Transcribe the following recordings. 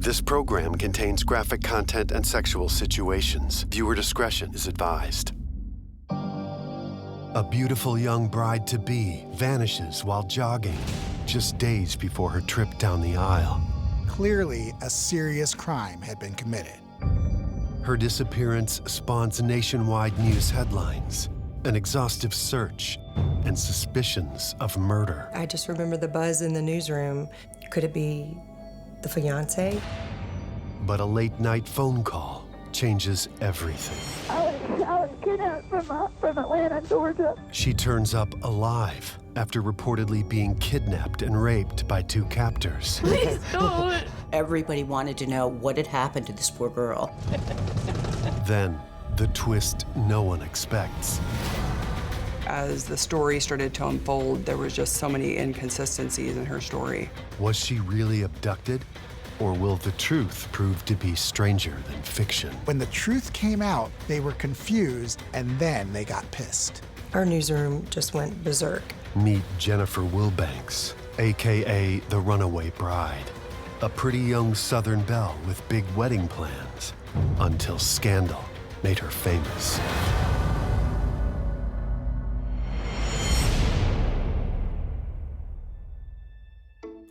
This program contains graphic content and sexual situations. Viewer discretion is advised. A beautiful young bride-to-be vanishes while jogging, just days before her trip down the aisle. Clearly, a serious crime had been committed. Her disappearance spawns nationwide news headlines, an exhaustive search, and suspicions of murder. I just remember the buzz in the newsroom. Could it be the fiancé? But a late-night phone call changes everything. I was kidnapped from Atlanta, Georgia. She turns up alive after reportedly being kidnapped and raped by two captors. Please don't. Everybody wanted to know what had happened to this poor girl. Then, the twist no one expects. As the story started to unfold, there was just so many inconsistencies in her story. Was she really abducted? Or will the truth prove to be stranger than fiction? When the truth came out, they were confused, and then they got pissed. Our newsroom just went berserk. Meet Jennifer Wilbanks, AKA the Runaway Bride. A pretty young Southern belle with big wedding plans, until scandal made her famous.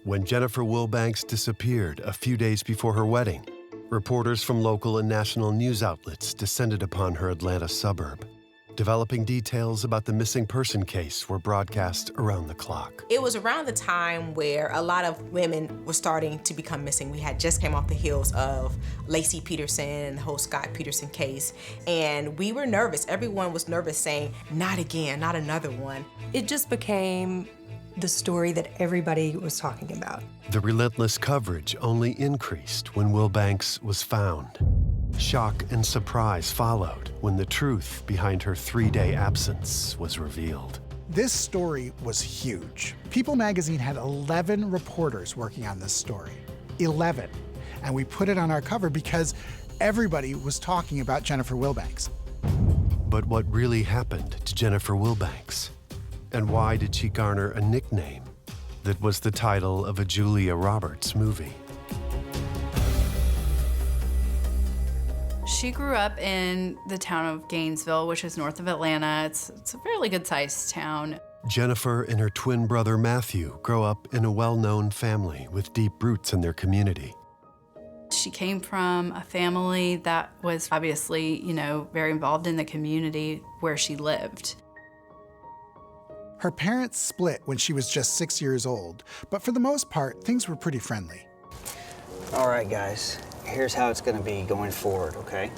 When Jennifer Wilbanks disappeared a few days before her wedding, reporters from local and national news outlets descended upon her Atlanta suburb. Developing details about the missing person case were broadcast around the clock. It was around the time where a lot of women were starting to become missing. We had just came off the heels of Lacey Peterson and the whole Scott Peterson case, and we were nervous. Everyone was nervous, saying, not again, not another one. It just became the story that everybody was talking about. The relentless coverage only increased when Wilbanks was found. Shock and surprise followed when the truth behind her 3-day absence was revealed. This story was huge. People magazine had 11 reporters working on this story. 11. And we put it on our cover because everybody was talking about Jennifer Wilbanks. But what really happened to Jennifer Wilbanks? And why did she garner a nickname that was the title of a Julia Roberts movie? She grew up in the town of Gainesville, which is north of Atlanta. It's a fairly good-sized town. Jennifer and her twin brother Matthew grow up in a well-known family with deep roots in their community. She came from a family that was obviously, very involved in the community where she lived. Her parents split when she was just 6 years old, but for the most part, things were pretty friendly. All right, guys, here's how it's gonna be going forward, okay?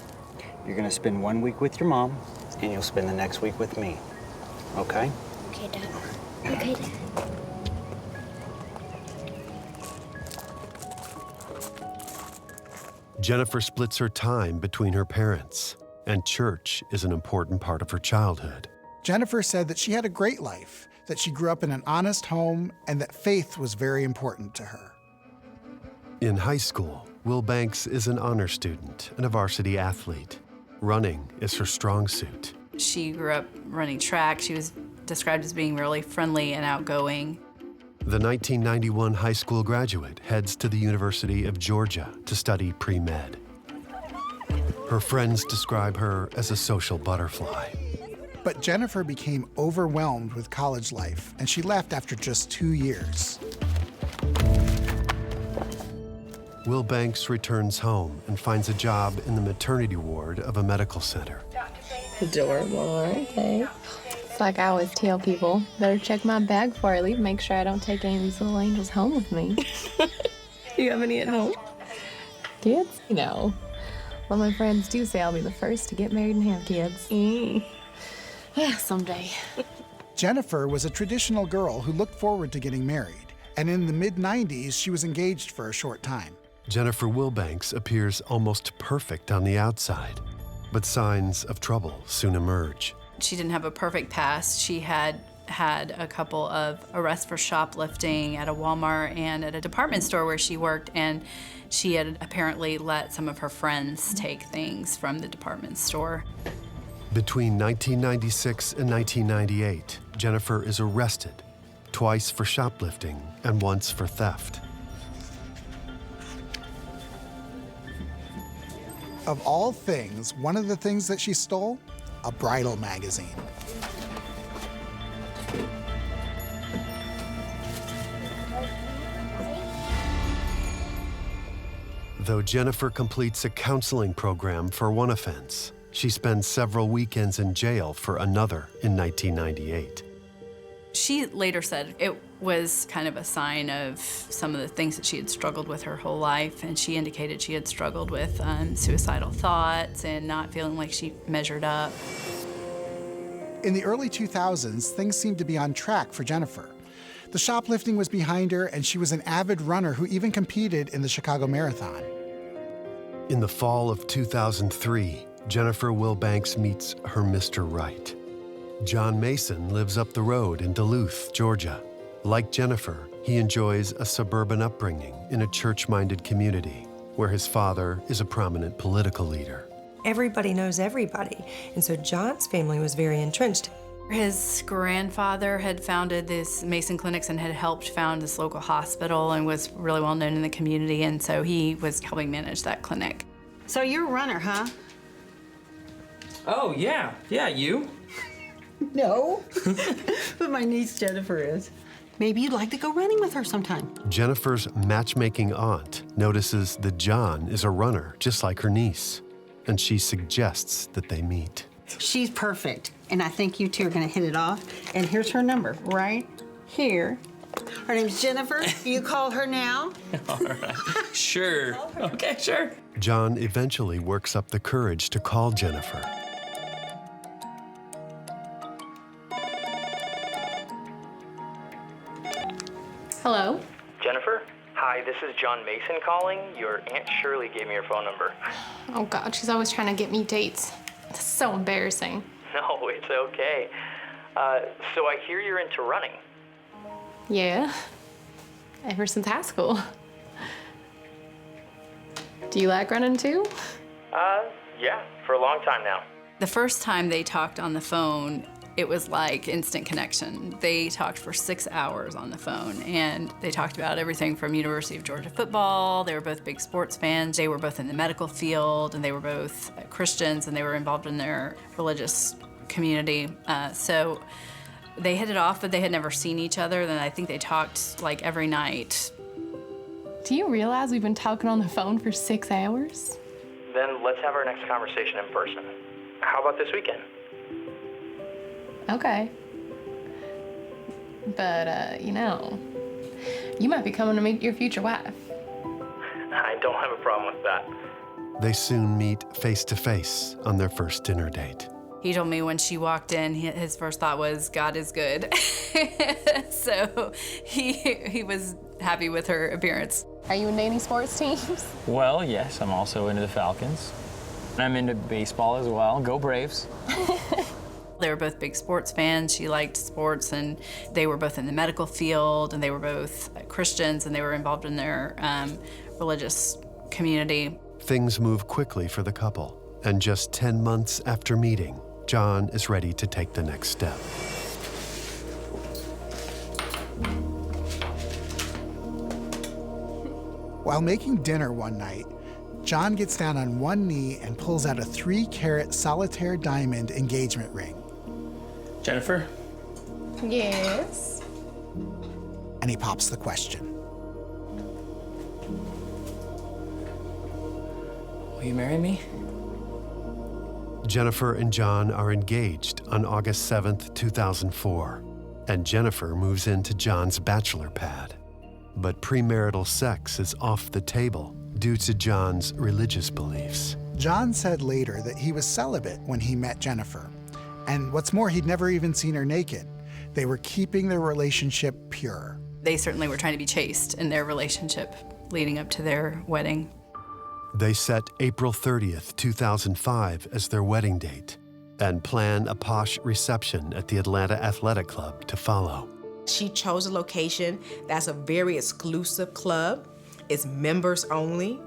You're gonna spend 1 week with your mom, and you'll spend the next week with me, okay? Okay, Dad. Okay, Dad. Jennifer splits her time between her parents, and church is an important part of her childhood. Jennifer said that she had a great life, that she grew up in an honest home, and that faith was very important to her. In high school, Wilbanks is an honor student and a varsity athlete. Running is her strong suit. She grew up running track. She was described as being really friendly and outgoing. The 1991 high school graduate heads to the University of Georgia to study pre-med. Her friends describe her as a social butterfly. But Jennifer became overwhelmed with college life, and she left after just 2 years. Wilbanks returns home and finds a job in the maternity ward of a medical center. Adorable, okay. It's like I always tell people, better check my bag before I leave, make sure I don't take any of these little angels home with me. You have any at home? Kids? Well, my friends do say I'll be the first to get married and have kids. Yeah, someday. Jennifer was a traditional girl who looked forward to getting married, and in the mid-90s, she was engaged for a short time. Jennifer Wilbanks appears almost perfect on the outside, but signs of trouble soon emerge. She didn't have a perfect past. She had a couple of arrests for shoplifting at a Walmart and at a department store where she worked, and she had apparently let some of her friends take things from the department store. Between 1996 and 1998, Jennifer is arrested, twice for shoplifting and once for theft. of all things, one of the things that she stole, a bridal magazine. Though Jennifer completes a counseling program for one offense, she spends several weekends in jail for another in 1998. She later said it was kind of a sign of some of the things that she had struggled with her whole life, and she indicated she had struggled with suicidal thoughts and not feeling like she measured up. In the early 2000s, things seemed to be on track for Jennifer. The shoplifting was behind her, and she was an avid runner who even competed in the Chicago Marathon. In the fall of 2003, Jennifer Wilbanks meets her Mr. Right. John Mason lives up the road in Duluth, Georgia. Like Jennifer, he enjoys a suburban upbringing in a church-minded community where his father is a prominent political leader. Everybody knows everybody, and so John's family was very entrenched. His grandfather had founded this Mason Clinics and had helped found this local hospital and was really well known in the community, and so he was helping manage that clinic. So you're a runner, huh? Oh, yeah. Yeah, you? No, but my niece Jennifer is. Maybe you'd like to go running with her sometime. Jennifer's matchmaking aunt notices that John is a runner just like her niece, and she suggests that they meet. She's perfect, and I think you two are gonna hit it off. And here's her number, right here. Her name's Jennifer. You call her now? All right. Sure. Okay, sure. John eventually works up the courage to call Jennifer. Hello? Jennifer? Hi, this is John Mason calling. Your Aunt Shirley gave me your phone number. Oh God, she's always trying to get me dates. This is so embarrassing. No, it's okay. So I hear you're into running. Yeah, ever since high school. Do you like running too? Yeah, for a long time now. The first time they talked on the phone, it was like instant connection. They talked for 6 hours on the phone, and they talked about everything from University of Georgia football. They were both big sports fans. They were both in the medical field, and they were both Christians, and they were involved in their religious community. So they hit it off, but they had never seen each other. Then I think they talked like every night. Do you realize we've been talking on the phone for 6 hours? Then let's have our next conversation in person. How about this weekend? Okay. But, you know, you might be coming to meet your future wife. I don't have a problem with that. They soon meet face-to-face on their first dinner date. He told me when she walked in, his first thought was, God is good. So he was happy with her appearance. Are you in any sports teams? Well, yes, I'm also into the Falcons. I'm into baseball as well. Go Braves. They were both big sports fans. She liked sports, and they were both in the medical field, and they were both Christians, and they were involved in their religious community. Things move quickly for the couple, and just 10 months after meeting, John is ready to take the next step. While making dinner one night, John gets down on one knee and pulls out a 3-carat solitaire diamond engagement ring. Jennifer? Yes? And he pops the question. Will you marry me? Jennifer and John are engaged on August 7th, 2004, and Jennifer moves into John's bachelor pad. But premarital sex is off the table due to John's religious beliefs. John said later that he was celibate when he met Jennifer. And what's more, he'd never even seen her naked. They were keeping their relationship pure. They certainly were trying to be chaste in their relationship leading up to their wedding. They set April 30th, 2005 as their wedding date and plan a posh reception at the Atlanta Athletic Club to follow. She chose a location that's a very exclusive club. It's members only.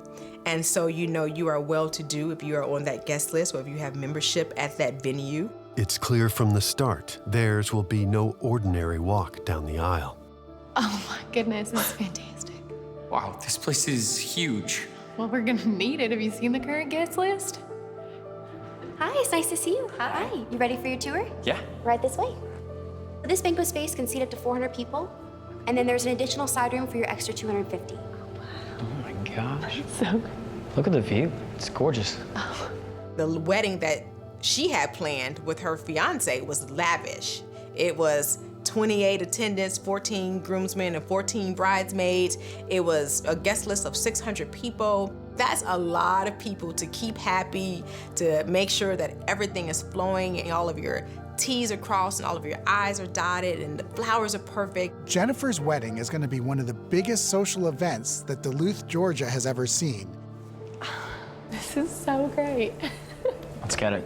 And so you know you are well-to-do if you are on that guest list or if you have membership at that venue. It's clear from the start, theirs will be no ordinary walk down the aisle. Oh my goodness, it's fantastic. Wow, this place is huge. Well, we're gonna need it. Have you seen the current guest list? Hi, it's nice to see you. Hi. You ready for your tour? Yeah. Right this way. This banquet space can seat up to 400 people, and then there's an additional side room for your extra 250. Oh my gosh. So great. Look at the view. It's gorgeous. The wedding that she had planned with her fiance was lavish. It was 28 attendants, 14 groomsmen, and 14 bridesmaids. It was a guest list of 600 people. That's a lot of people to keep happy, to make sure that everything is flowing and all of your T's are crossed and all of your I's are dotted and the flowers are perfect. Jennifer's wedding is going to be one of the biggest social events that Duluth, Georgia has ever seen. This is so great. Let's get it.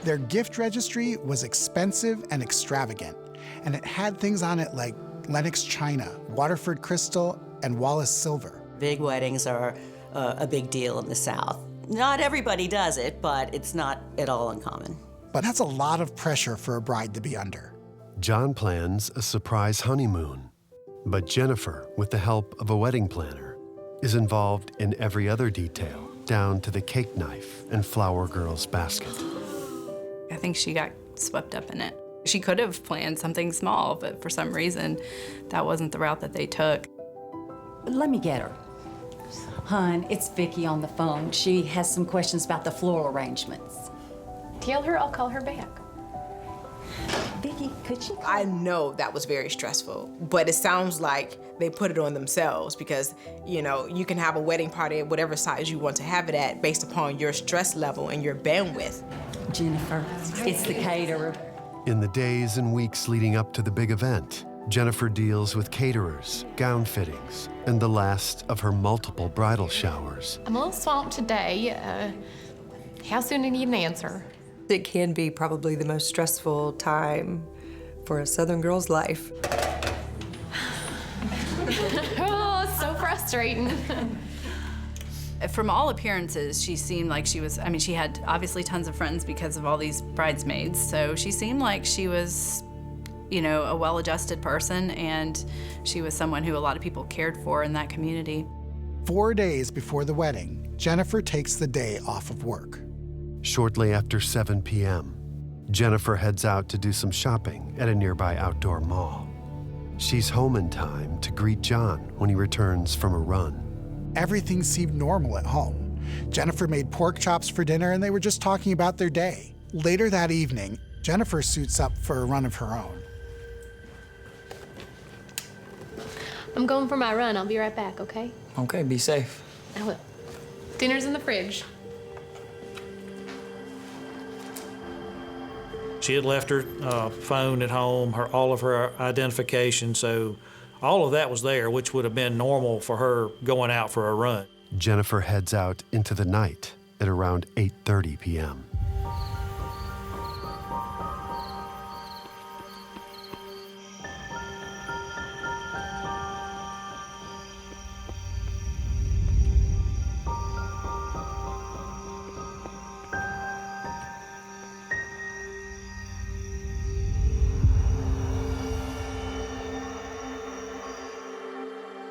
Their gift registry was expensive and extravagant, and it had things on it like Lenox china, Waterford crystal, and Wallace silver. Big weddings are a big deal in the South. Not everybody does it, but it's not at all uncommon. But that's a lot of pressure for a bride to be under. John plans a surprise honeymoon, but Jennifer, with the help of a wedding planner, is involved in every other detail, down to the cake knife and flower girl's basket. I think she got swept up in it. She could have planned something small, but for some reason, that wasn't the route that they took. Let me get her. Hun, it's Vicki on the phone. She has some questions about the floral arrangements. Tell her I'll call her back. Vicki, could you? I know that was very stressful, but it sounds like they put it on themselves because, you know, you can have a wedding party at whatever size you want to have it at based upon your stress level and your bandwidth. Jennifer, it's the caterer. In the days and weeks leading up to the big event, Jennifer deals with caterers, gown fittings, and the last of her multiple bridal showers. I'm a little swamped today. How soon do you need an answer? It can be probably the most stressful time for a Southern girl's life. Oh, it's so frustrating. From all appearances, she seemed like she was, I mean, she had obviously tons of friends because of all these bridesmaids, so she seemed like she was, you know, a well-adjusted person, and she was someone who a lot of people cared for in that community. 4 days before the wedding, Jennifer takes the day off of work. Shortly after 7 p.m., Jennifer heads out to do some shopping at a nearby outdoor mall. She's home in time to greet John when he returns from a run. Everything seemed normal at home. Jennifer made pork chops for dinner and they were just talking about their day. Later that evening, Jennifer suits up for a run of her own. I'm going for my run. I'll be right back, okay? Okay, be safe. I will. Dinner's in the fridge. She had left her phone at home, all of her identification, so all of that was there, which would have been normal for her going out for a run. Jennifer heads out into the night at around 8:30 p.m.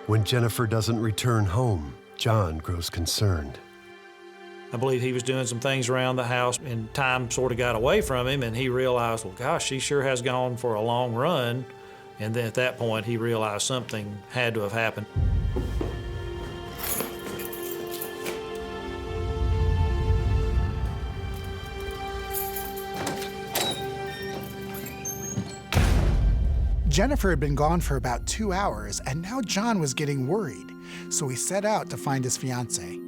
When Jennifer doesn't return home, John grows concerned. I believe he was doing some things around the house and time sort of got away from him and he realized, well, gosh, she sure has gone for a long run. And then at that point, he realized something had to have happened. Jennifer had been gone for about 2 hours, and now John was getting worried, so he set out to find his fiancée.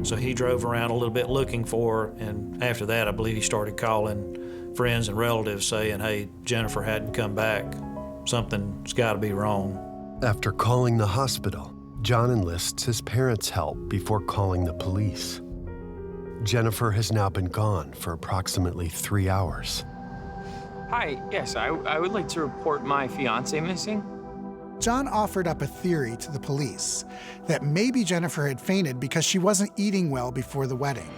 So he drove around a little bit looking for her, and after that, I believe he started calling friends and relatives saying, hey, Jennifer hadn't come back. Something's got to be wrong. After calling the hospital, John enlists his parents' help before calling the police. Jennifer has now been gone for approximately 3 hours. Hi, yes, I would like to report my fiance missing. John offered up a theory to the police that maybe Jennifer had fainted because she wasn't eating well before the wedding.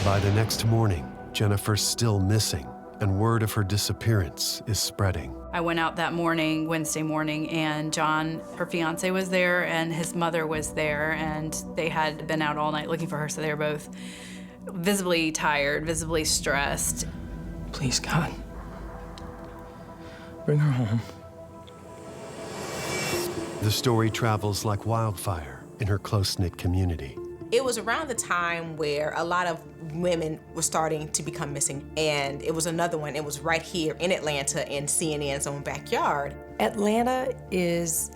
By the next morning, Jennifer's still missing, and word of her disappearance is spreading. I went out that morning, Wednesday morning, and John, her fiance, was there, and his mother was there, and they had been out all night looking for her, so they were both visibly tired, visibly stressed. Please, God. Bring her home. The story travels like wildfire in her close-knit community. It was around the time where a lot of women were starting to become missing, and it was another one. It was right here in Atlanta in CNN's own backyard. Atlanta is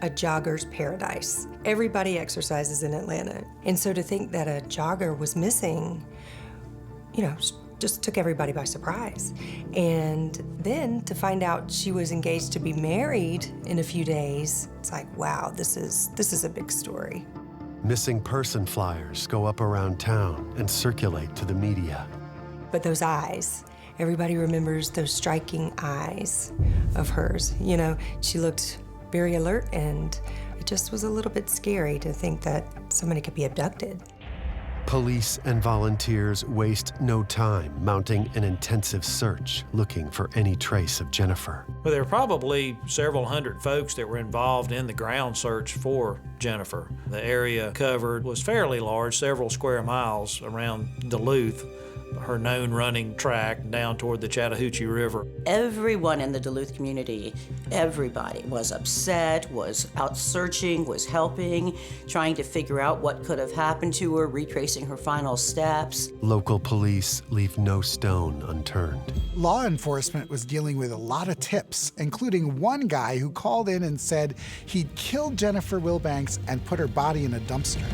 a jogger's paradise. Everybody exercises in Atlanta. And so to think that a jogger was missing, you know, just took everybody by surprise. And then to find out she was engaged to be married in a few days, it's like, wow, this is a big story. Missing person flyers go up around town and circulate to the media. But those eyes, everybody remembers those striking eyes of hers. You know, she looked very alert, and it just was a little bit scary to think that somebody could be abducted. Police and volunteers waste no time mounting an intensive search looking for any trace of Jennifer. Well, there were probably several hundred folks that were involved in the ground search for Jennifer. The area covered was fairly large, several square miles around Duluth, her known running track down toward the Chattahoochee River. Everyone in the Duluth community, everybody was upset, was out searching, was helping, trying to figure out what could have happened to her, retracing her final steps. Local police leave no stone unturned. Law enforcement was dealing with a lot of tips, including one guy who called in and said he'd killed Jennifer Wilbanks and put her body in a dumpster.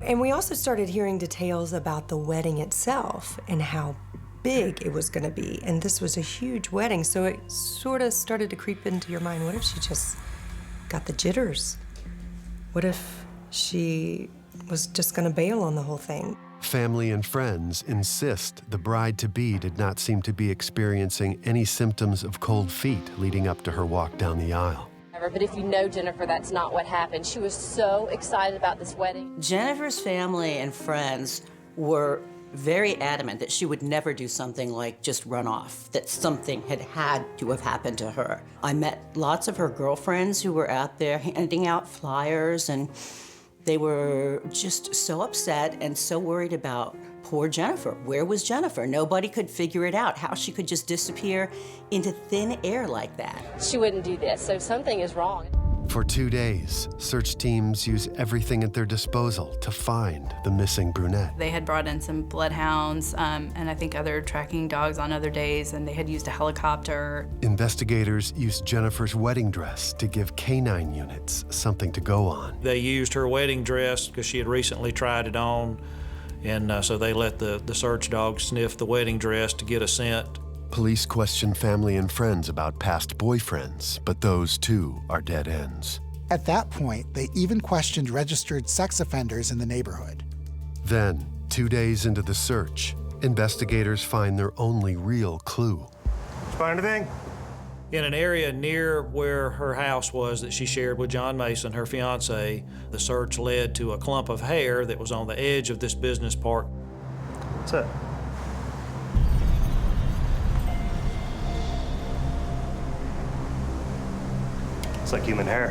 And we also started hearing details about the wedding itself and how big it was going to be. And this was a huge wedding, so it sort of started to creep into your mind. What if she just got the jitters? What if she was just going to bail on the whole thing? Family and friends insist the bride-to-be did not seem to be experiencing any symptoms of cold feet leading up to her walk down the aisle. But if you know Jennifer, that's not what happened. She was so excited about this wedding. Jennifer's family and friends were very adamant that she would never do something like just run off, that something had to have happened to her. I met lots of her girlfriends who were out there handing out flyers, and they were just so upset and so worried about poor Jennifer. Where was Jennifer? Nobody could figure it out, how she could just disappear into thin air like that. She wouldn't do this, so something is wrong. For 2 days, search teams use everything at their disposal to find the missing brunette. They had brought in some bloodhounds and I think other tracking dogs on other days, and they had used a helicopter. Investigators used Jennifer's wedding dress to give canine units something to go on. They used her wedding dress because she had recently tried it on, and so they let the search dog sniff the wedding dress to get a scent. Police question family and friends about past boyfriends, but those too are dead ends. At that point, they even questioned registered sex offenders in the neighborhood. Then, 2 days into the search, investigators find their only real clue. Find anything? In an area near where her house was that she shared with John Mason, her fiance, the search led to a clump of hair that was on the edge of this business park. What's that? It's like human hair.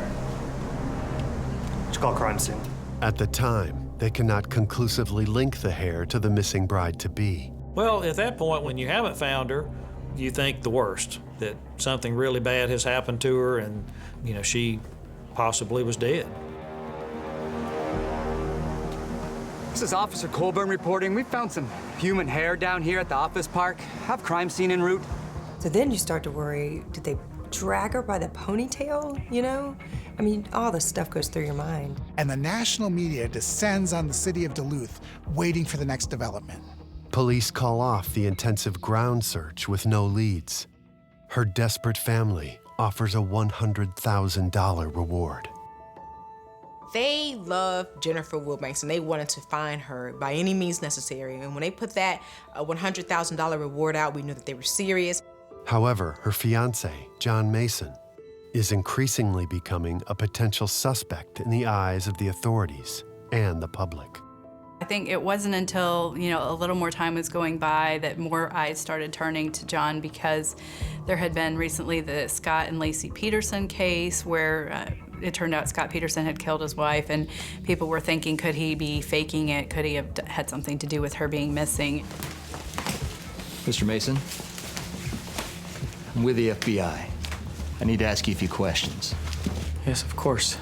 What you call a crime scene? At the time, they cannot conclusively link the hair to the missing bride-to-be. Well, at that point, when you haven't found her, you think the worst, that something really bad has happened to her and, you know, she possibly was dead. This is Officer Colburn reporting. We found some human hair down here at the office park. Have crime scene en route. So then you start to worry, did they drag her by the ponytail, you know? I mean, all this stuff goes through your mind. And the national media descends on the city of Duluth, waiting for the next development. Police call off the intensive ground search with no leads. Her desperate family offers a $100,000 reward. They loved Jennifer Wilbanks, and they wanted to find her by any means necessary. And when they put that $100,000 reward out, we knew that they were serious. However, her fiancé, John Mason, is increasingly becoming a potential suspect in the eyes of the authorities and the public. I think it wasn't until, a little more time was going by that more eyes started turning to John, because there had been recently the Scott and Lacey Peterson case where it turned out Scott Peterson had killed his wife, and people were thinking, could he be faking it? Could he have had something to do with her being missing? Mr. Mason, I'm with the FBI. I need to ask you a few questions. Yes, of course.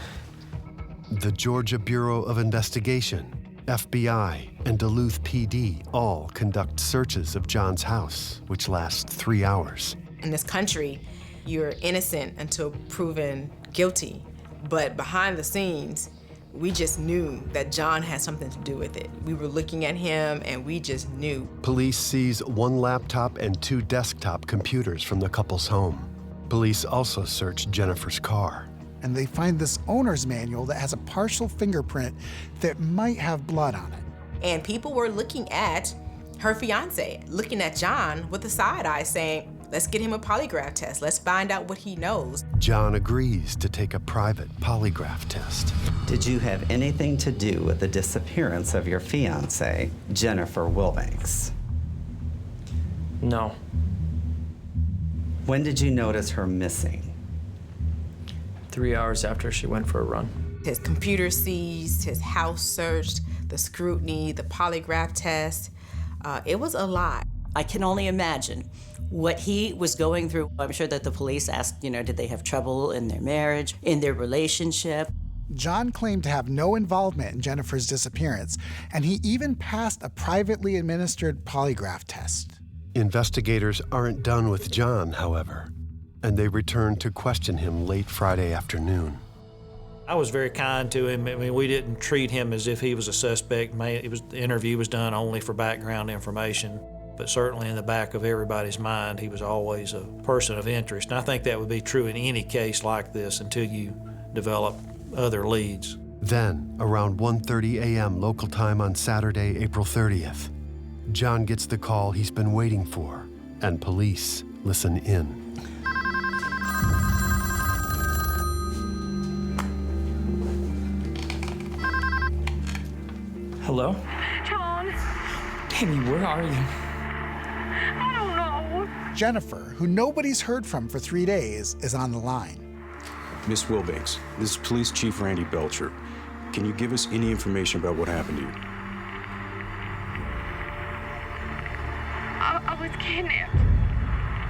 The Georgia Bureau of Investigation, FBI, and Duluth PD all conduct searches of John's house, which last 3 hours. In this country, you're innocent until proven guilty. But behind the scenes, we just knew that John had something to do with it. We were looking at him and we just knew. Police seize 1 laptop and 2 desktop computers from the couple's home. Police also search Jennifer's car. And they find this owner's manual that has a partial fingerprint that might have blood on it. And people were looking at her fiance, looking at John with a side eye saying, let's get him a polygraph test. Let's find out what he knows. John agrees to take a private polygraph test. Did you have anything to do with the disappearance of your fiancée, Jennifer Wilbanks? No. When did you notice her missing? 3 hours after she went for a run. His computer seized, his house searched, the scrutiny, the polygraph test. It was a lot. I can only imagine what he was going through. I'm sure that the police asked, did they have trouble in their marriage, in their relationship? John claimed to have no involvement in Jennifer's disappearance, and he even passed a privately administered polygraph test. Investigators aren't done with John, however, and they return to question him late Friday afternoon. I was very kind to him. I mean, we didn't treat him as if he was a suspect. The interview was done only for background information. But certainly in the back of everybody's mind, he was always a person of interest. And I think that would be true in any case like this until you develop other leads. Then, around 1:30 a.m. local time on Saturday, April 30th, John gets the call he's been waiting for, and police listen in. Hello? John. Baby, where are you? I don't know. Jennifer, who nobody's heard from for 3 days, is on the line. Miss Wilbanks, this is Police Chief Randy Belcher. Can you give us any information about what happened to you? I was kidnapped.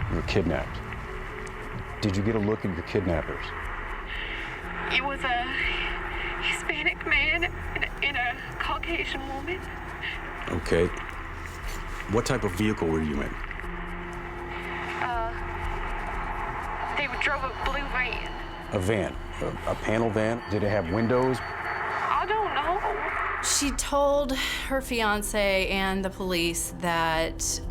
You were kidnapped. Did you get a look at your kidnappers? It was a Hispanic man and a Caucasian woman. Okay. What type of vehicle were you in? They drove a blue van. A van? A panel van? Did it have windows? I don't know. She told her fiance and the police that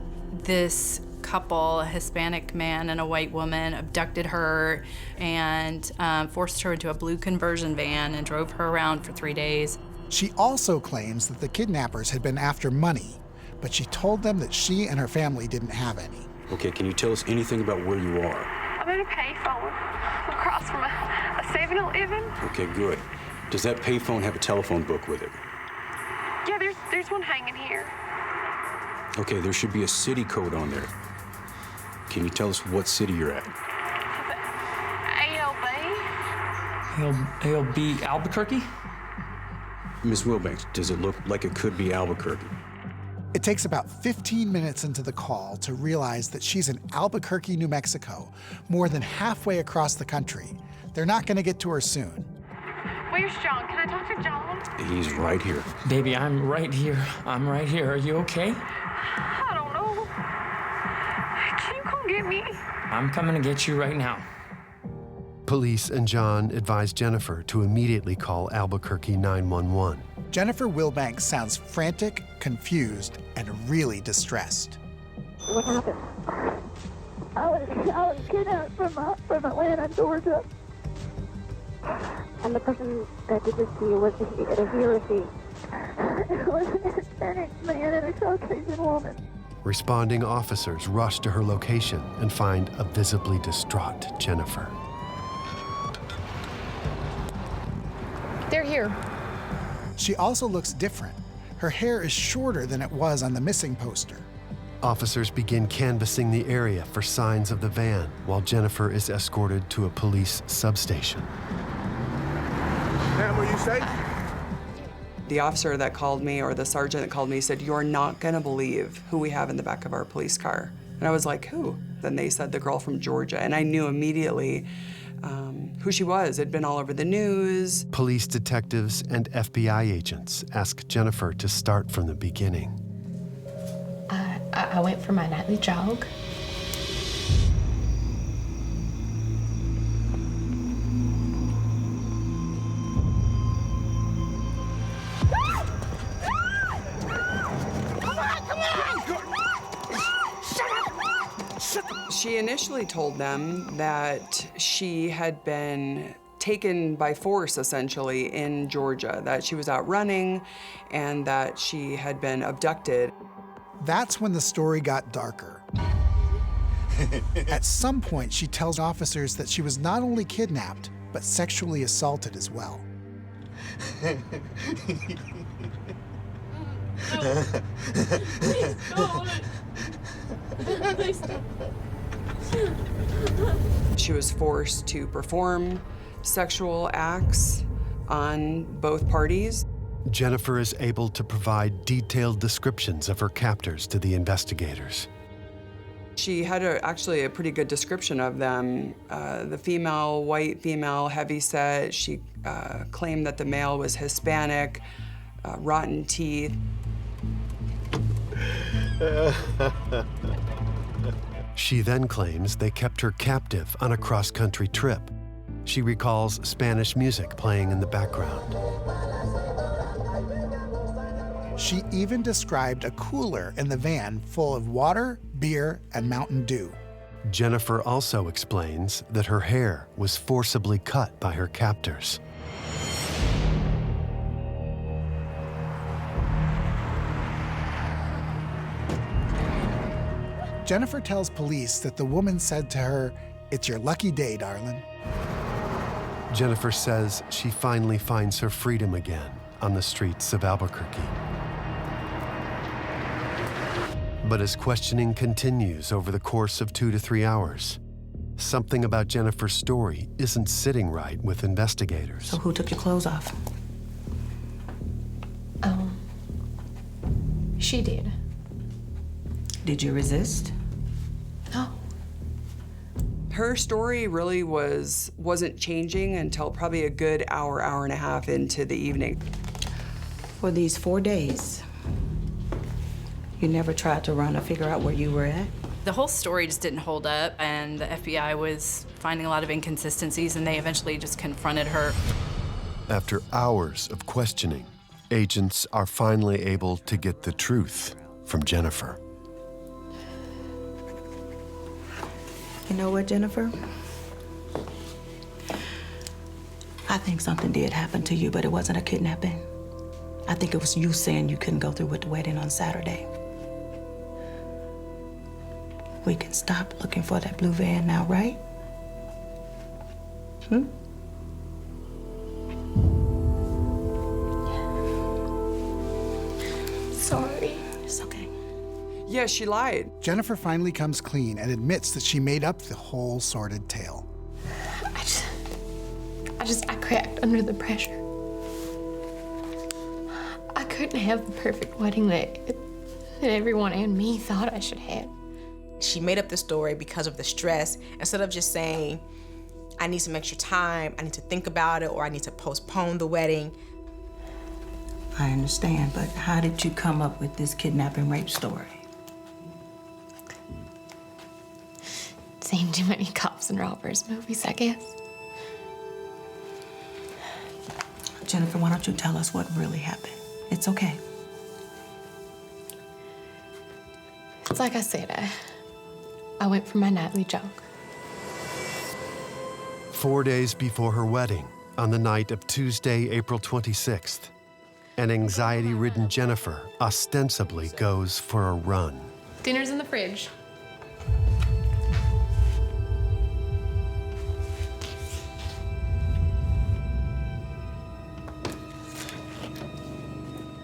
this couple, a Hispanic man and a white woman, abducted her and forced her into a blue conversion van and drove her around for 3 days. She also claims that the kidnappers had been after money, but she told them that she and her family didn't have any. Okay, can you tell us anything about where you are? I'm at a payphone across from a 7-Eleven. Okay, good. Does that payphone have a telephone book with it? Yeah, there's one hanging here. Okay, there should be a city code on there. Can you tell us what city you're at? ALB Albuquerque? Ms. Wilbanks, does it look like it could be Albuquerque? It takes about 15 minutes into the call to realize that she's in Albuquerque, New Mexico, more than halfway across the country. They're not going to get to her soon. Where's John? Can I talk to John? He's right here. Baby, I'm right here. I'm right here. Are you okay? I don't know. Can you come get me? I'm coming to get you right now. Police and John advise Jennifer to immediately call Albuquerque 911. Jennifer Wilbanks sounds frantic, confused, and really distressed. What happened? I was kidnapped from Atlanta, Georgia. And the person that did this to you, was he or a she? It was a Hispanic man and a Caucasian woman. Responding officers rush to her location and find a visibly distraught Jennifer. They're here. She also looks different. Her hair is shorter than it was on the missing poster. Officers begin canvassing the area for signs of the van while Jennifer is escorted to a police substation. Ma'am, are you safe? The officer that called me, or the sergeant that called me, said, "You're not gonna believe who we have in the back of our police car." And I was like, "Who?" Then they said the girl from Georgia, and I knew immediately who she was. It'd been all over the news. Police detectives and FBI agents ask Jennifer to start from the beginning. I went for my nightly jog. She initially told them that she had been taken by force, essentially, in Georgia, that she was out running and that she had been abducted. That's when the story got darker. At some point, she tells officers that she was not only kidnapped, but sexually assaulted as well. Please don't. Please don't. She was forced to perform sexual acts on both parties. Jennifer is able to provide detailed descriptions of her captors to the investigators. She had actually a pretty good description of them. The female, white female, heavyset. She claimed that the male was Hispanic, rotten teeth. She then claims they kept her captive on a cross-country trip. She recalls Spanish music playing in the background. She even described a cooler in the van full of water, beer, and Mountain Dew. Jennifer also explains that her hair was forcibly cut by her captors. Jennifer tells police that the woman said to her, "It's your lucky day, darling." Jennifer says she finally finds her freedom again on the streets of Albuquerque. But as questioning continues over the course of 2 to 3 hours, something about Jennifer's story isn't sitting right with investigators. So who took your clothes off? She did. Did you resist? No. Her story really wasn't changing until probably a good hour, hour and a half into the evening. For these 4 days, you never tried to run or figure out where you were at? The whole story just didn't hold up, and the FBI was finding a lot of inconsistencies, and they eventually just confronted her. After hours of questioning, agents are finally able to get the truth from Jennifer. You know what, Jennifer? I think something did happen to you, but it wasn't a kidnapping. I think it was you saying you couldn't go through with the wedding on Saturday. We can stop looking for that blue van now, right? Sorry. It's okay. Yeah, she lied. Jennifer finally comes clean and admits that she made up the whole sordid tale. I cracked under the pressure. I couldn't have the perfect wedding that everyone and me thought I should have. She made up the story because of the stress, instead of just saying, I need some extra time, I need to think about it, or I need to postpone the wedding. I understand, but how did you come up with this kidnapping rape story? Seen too many cops and robbers movies, I guess. Jennifer, why don't you tell us what really happened? It's okay. It's like I said, I went for my nightly jog. 4 days before her wedding, on the night of Tuesday, April 26th, an anxiety-ridden Jennifer ostensibly goes for a run. Dinner's in the fridge.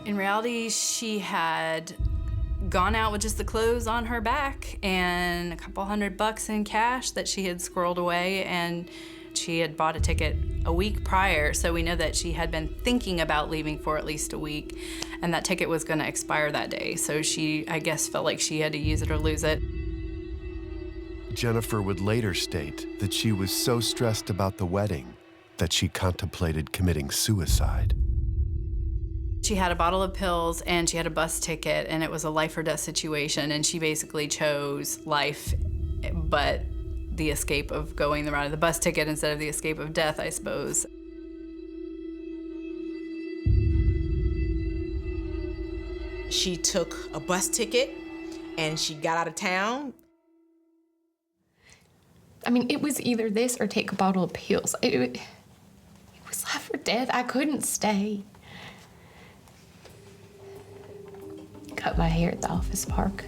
In reality, she had gone out with just the clothes on her back and a couple $100 in cash that she had squirreled away, and she had bought a ticket a week prior, so we know that she had been thinking about leaving for at least a week, and that ticket was gonna expire that day, so she, I guess, felt like she had to use it or lose it. Jennifer would later state that she was so stressed about the wedding that she contemplated committing suicide. She had a bottle of pills and she had a bus ticket, and it was a life or death situation, and she basically chose life, but the escape of going the route of the bus ticket instead of the escape of death, I suppose. She took a bus ticket and she got out of town. I mean, it was either this or take a bottle of pills. It was life or death. I couldn't stay. Cut my hair at the office park.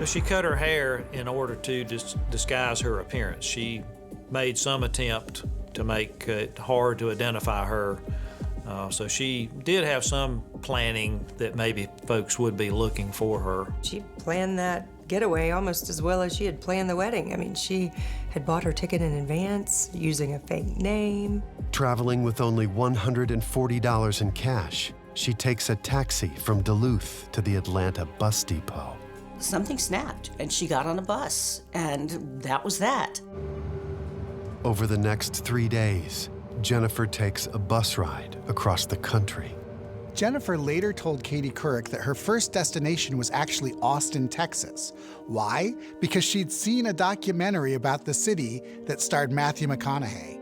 She cut her hair in order to disguise her appearance. She made some attempt to make it hard to identify her. So she did have some planning that maybe folks would be looking for her. She planned that getaway almost as well as she had planned the wedding. I mean, she had bought her ticket in advance using a fake name. Traveling with only $140 in cash, she takes a taxi from Duluth to the Atlanta bus depot. Something snapped, and she got on a bus, and that was that. Over the next 3 days, Jennifer takes a bus ride across the country. Jennifer later told Katie Couric that her first destination was actually Austin, Texas. Why? Because she'd seen a documentary about the city that starred Matthew McConaughey.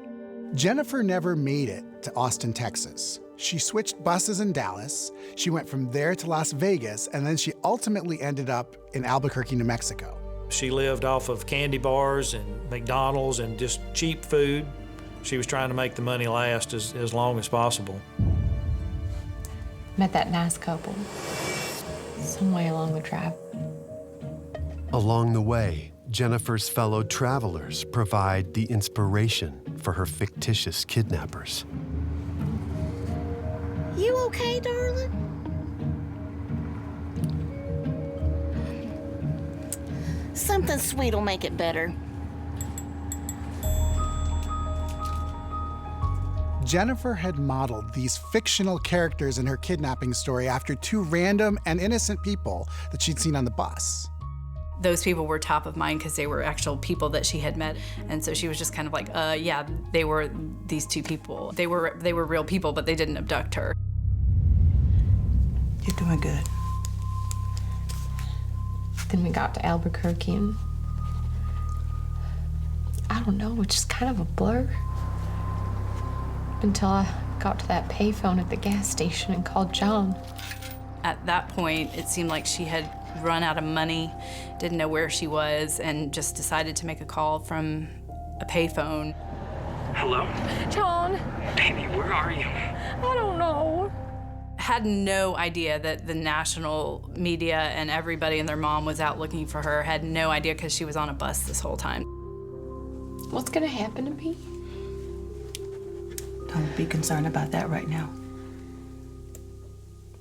Jennifer never made it to Austin, Texas. She switched buses in Dallas, she went from there to Las Vegas, and then she ultimately ended up in Albuquerque, New Mexico. She lived off of candy bars and McDonald's and just cheap food. She was trying to make the money last as long as possible. Met that nice couple some way along the drive. Along the way, Jennifer's fellow travelers provide the inspiration for her fictitious kidnappers. You okay, darling? Something sweet'll make it better. Jennifer had modeled these fictional characters in her kidnapping story after two random and innocent people that she'd seen on the bus. Those people were top of mind because they were actual people that she had met, and so she was just kind of like, yeah, they were these two people. They were real people, but they didn't abduct her. You're doing good. Then we got to Albuquerque, and I don't know, it's just kind of a blur. Until I got to that payphone at the gas station and called John. At that point, it seemed like she had run out of money, didn't know where she was, and just decided to make a call from a payphone. Hello? John. Baby, where are you? I don't know. Had no idea that the national media and everybody and their mom was out looking for her. Had no idea because she was on a bus this whole time. What's gonna happen to me? Don't be concerned about that right now.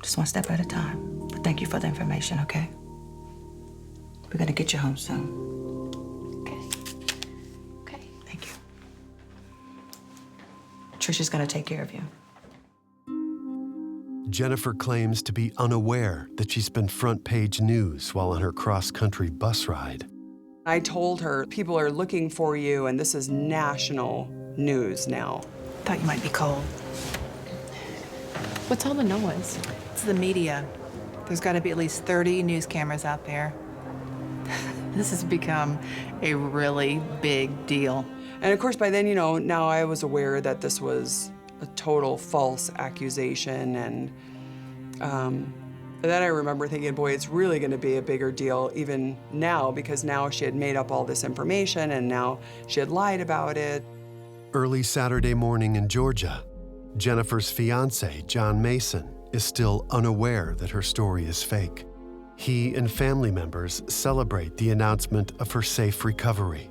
Just one step at a time. But thank you for the information, okay? We're gonna get you home soon. Okay. Thank you. Trisha's gonna take care of you. Jennifer claims to be unaware that she's been front-page news while on her cross-country bus ride. I told her, people are looking for you, and this is national news now. Thought you might be cold. What's all the noise? It's the media. There's got to be at least 30 news cameras out there. This has become a really big deal. And of course, by then, you know, now I was aware that this was a total false accusation, and then I remember thinking, boy, it's really going to be a bigger deal even now, because now she had made up all this information and now she had lied about it. Early Saturday morning in Georgia, Jennifer's fiancé, John Mason, is still unaware that her story is fake. He and family members celebrate the announcement of her safe recovery.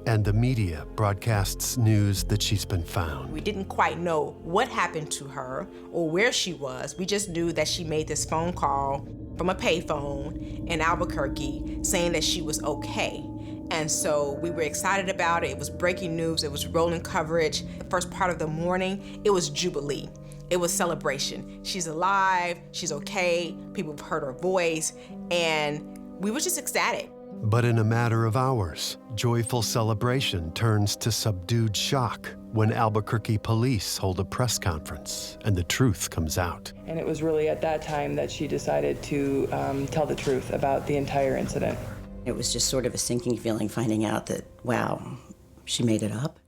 And the media broadcasts news that she's been found. We didn't quite know what happened to her or where she was. We just knew that she made this phone call from a payphone in Albuquerque saying that she was okay. And so we were excited about it. It was breaking news. It was rolling coverage. The first part of the morning, it was jubilee. It was celebration. She's alive, she's okay, people have heard her voice, and we were just ecstatic. But in a matter of hours, joyful celebration turns to subdued shock when Albuquerque police hold a press conference and the truth comes out. And it was really at that time that she decided to tell the truth about the entire incident. It was just sort of a sinking feeling finding out that, wow, she made it up.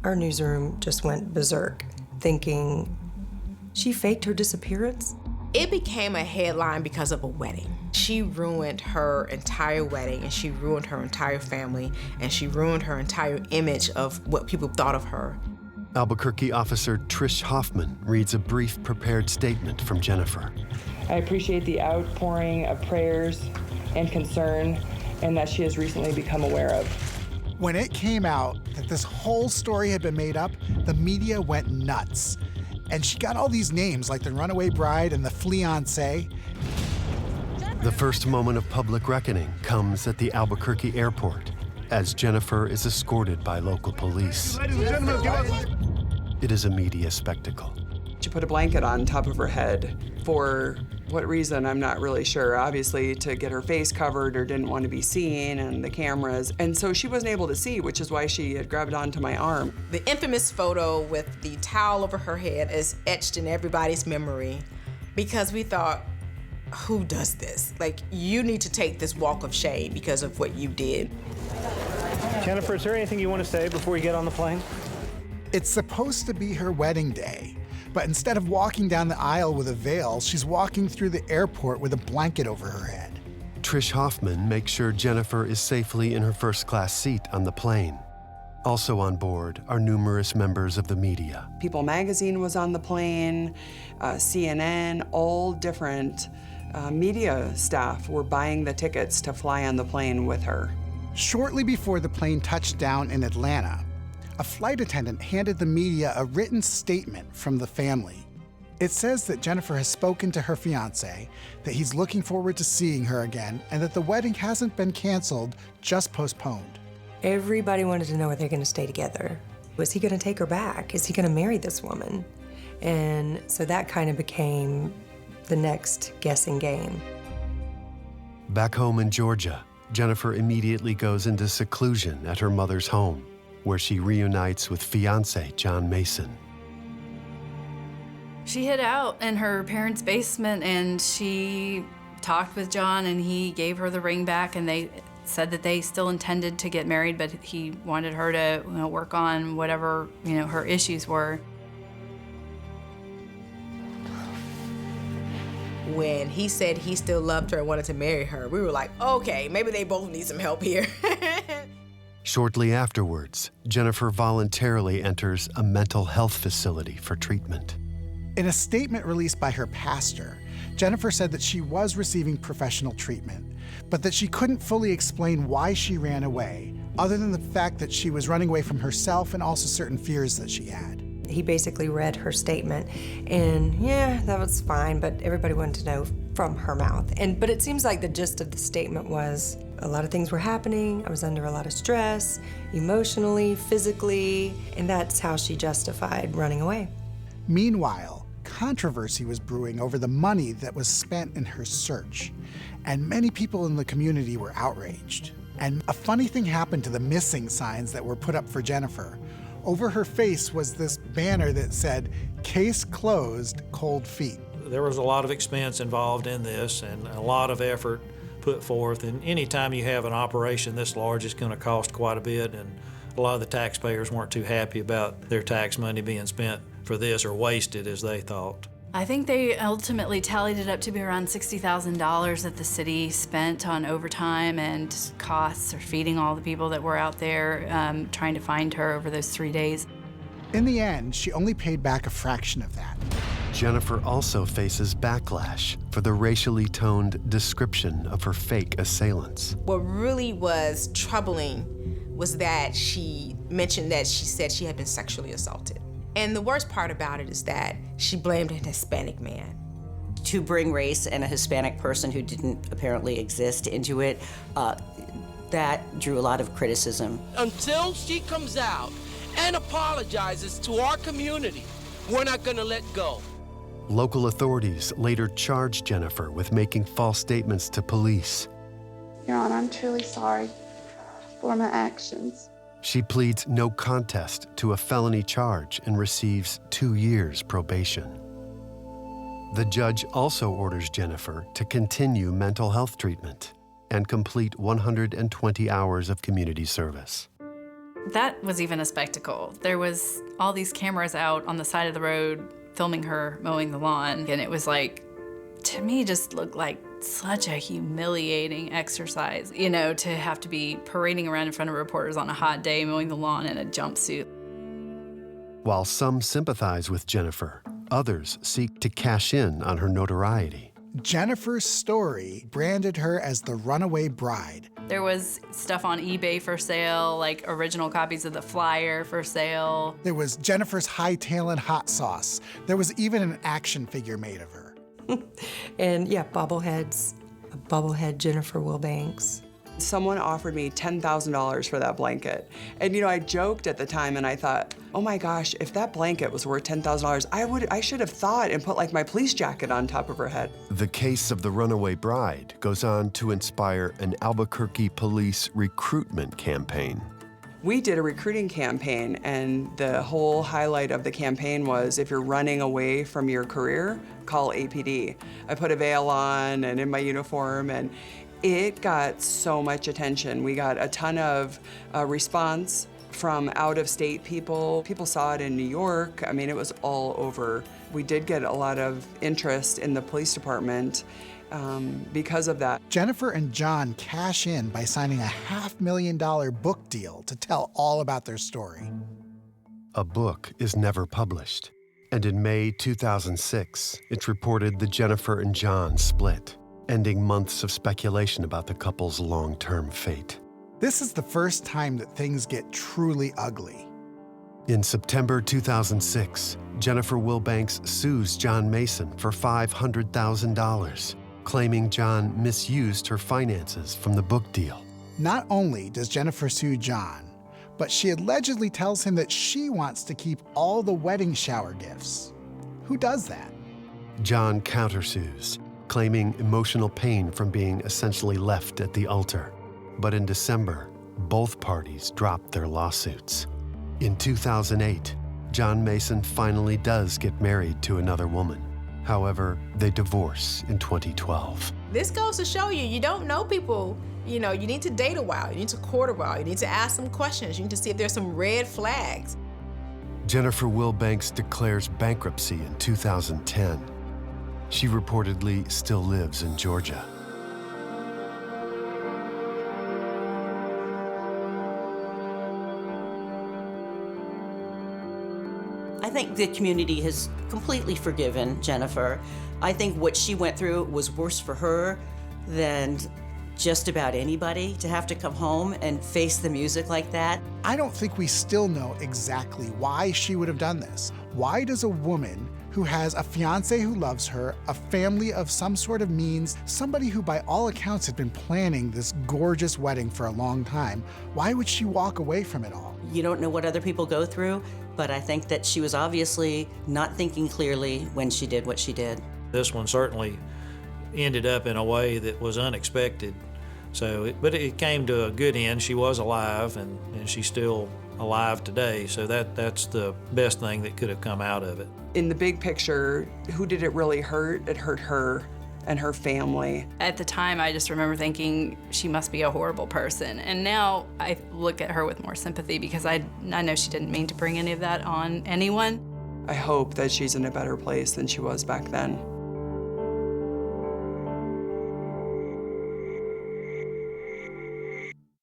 Our newsroom just went berserk, thinking she faked her disappearance. It became a headline because of a wedding. She ruined her entire wedding, and she ruined her entire family, and she ruined her entire image of what people thought of her. Albuquerque officer Trish Hoffman reads a brief prepared statement from Jennifer. I appreciate the outpouring of prayers and concern, and that she has recently become aware of. When it came out that this whole story had been made up, the media went nuts. And she got all these names like the Runaway Bride and the fiancé. The first moment of public reckoning comes at the Albuquerque airport as Jennifer is escorted by local police. Ladies and gentlemen, give us... It is a media spectacle. She put a blanket on top of her head. For what reason, I'm not really sure. Obviously, to get her face covered or didn't want to be seen and the cameras. And so she wasn't able to see, which is why she had grabbed onto my arm. The infamous photo with the towel over her head is etched in everybody's memory because we thought, who does this? Like, you need to take this walk of shame because of what you did. Jennifer, is there anything you want to say before you get on the plane? It's supposed to be her wedding day, but instead of walking down the aisle with a veil, she's walking through the airport with a blanket over her head. Trish Hoffman makes sure Jennifer is safely in her first-class seat on the plane. Also on board are numerous members of the media. People Magazine was on the plane, CNN, all different media staff were buying the tickets to fly on the plane with her. Shortly before the plane touched down in Atlanta, a flight attendant handed the media a written statement from the family. It says that Jennifer has spoken to her fiancé, that he's looking forward to seeing her again, and that the wedding hasn't been canceled, just postponed. Everybody wanted to know, are they going to stay together? Was he going to take her back? Is he going to marry this woman? And so that kind of became the next guessing game. Back home in Georgia, Jennifer immediately goes into seclusion at her mother's home, where she reunites with fiancé John Mason. She hid out in her parents' basement and she talked with John and he gave her the ring back and they said that they still intended to get married, but he wanted her to work on whatever her issues were. When he said he still loved her and wanted to marry her, we were like, okay, maybe they both need some help here. Shortly afterwards, Jennifer voluntarily enters a mental health facility for treatment. In a statement released by her pastor, Jennifer said that she was receiving professional treatment, but that she couldn't fully explain why she ran away, other than the fact that she was running away from herself and also certain fears that she had. He basically read her statement, and yeah, that was fine, but everybody wanted to know from her mouth. But it seems like the gist of the statement was a lot of things were happening, I was under a lot of stress, emotionally, physically, and that's how she justified running away. Meanwhile, controversy was brewing over the money that was spent in her search, and many people in the community were outraged. And a funny thing happened to the missing signs that were put up for Jennifer. Over her face was this banner that said, "Case closed, cold feet." There was a lot of expense involved in this and a lot of effort put forth. And anytime you have an operation this large, it's going to cost quite a bit. And a lot of the taxpayers weren't too happy about their tax money being spent for this or wasted, as they thought. I think they ultimately tallied it up to be around $60,000 that the city spent on overtime and costs for feeding all the people that were out there trying to find her over those 3 days. In the end, she only paid back a fraction of that. Jennifer also faces backlash for the racially toned description of her fake assailants. What really was troubling was that she mentioned that she said she had been sexually assaulted. And the worst part about it is that she blamed an Hispanic man. To bring race and a Hispanic person who didn't apparently exist into it, that drew a lot of criticism. Until she comes out and apologizes to our community, we're not gonna let go. Local authorities later charged Jennifer with making false statements to police. Your Honor, I'm truly sorry for my actions. She pleads no contest to a felony charge and receives 2 years probation. The judge also orders Jennifer to continue mental health treatment and complete 120 hours of community service. That was even a spectacle. There was all these cameras out on the side of the road filming her mowing the lawn, and it was like, to me, just looked like such a humiliating exercise, you know, to have to be parading around in front of reporters on a hot day mowing the lawn in a jumpsuit. While some sympathize with Jennifer, others seek to cash in on her notoriety. Jennifer's story branded her as the Runaway Bride. There was stuff on eBay for sale, like original copies of the flyer for sale. There was Jennifer's hightailing hot sauce. There was even an action figure made of her. And yeah, bobbleheads, a bobblehead Jennifer Wilbanks. Someone offered me $10,000 for that blanket. And you know, I joked at the time and I thought, oh my gosh, if that blanket was worth $10,000, I should have thought and put like my police jacket on top of her head. The case of the Runaway Bride goes on to inspire an Albuquerque police recruitment campaign. We did a recruiting campaign, and the whole highlight of the campaign was, if you're running away from your career, call APD. I put a veil on and in my uniform, and it got so much attention. We got a ton of response from out-of-state people. People saw it in New York. I mean, it was all over. We did get a lot of interest in the police department because of that. Jennifer and John cash in by signing a $500,000 book deal to tell all about their story. A book is never published, and in May 2006, it's reported that Jennifer and John split, ending months of speculation about the couple's long-term fate. This is the first time that things get truly ugly. In September 2006, Jennifer Wilbanks sues John Mason for $500,000, claiming John misused her finances from the book deal. Not only does Jennifer sue John, but she allegedly tells him that she wants to keep all the wedding shower gifts. Who does that? John countersues, claiming emotional pain from being essentially left at the altar. But in December, both parties dropped their lawsuits. In 2008, John Mason finally does get married to another woman. However, they divorce in 2012. This goes to show you, you don't know people. You know, you need to date a while, you need to court a while, you need to ask some questions, you need to see if there's some red flags. Jennifer Wilbanks declares bankruptcy in 2010. She reportedly still lives in Georgia. I think the community has completely forgiven Jennifer. I think what she went through was worse for her than just about anybody, to have to come home and face the music like that. I don't think we still know exactly why she would have done this. Why does a woman who has a fiancé who loves her, a family of some sort of means, somebody who by all accounts had been planning this gorgeous wedding for a long time, why would she walk away from it all? You don't know what other people go through, but I think that she was obviously not thinking clearly when she did what she did. This one certainly ended up in a way that was unexpected. But it came to a good end. She was alive, and she's still alive today, so that's the best thing that could have come out of it. In the big picture, who did it really hurt? It hurt her and her family. At the time, I just remember thinking she must be a horrible person. And now I look at her with more sympathy because I know she didn't mean to bring any of that on anyone. I hope that she's in a better place than she was back then.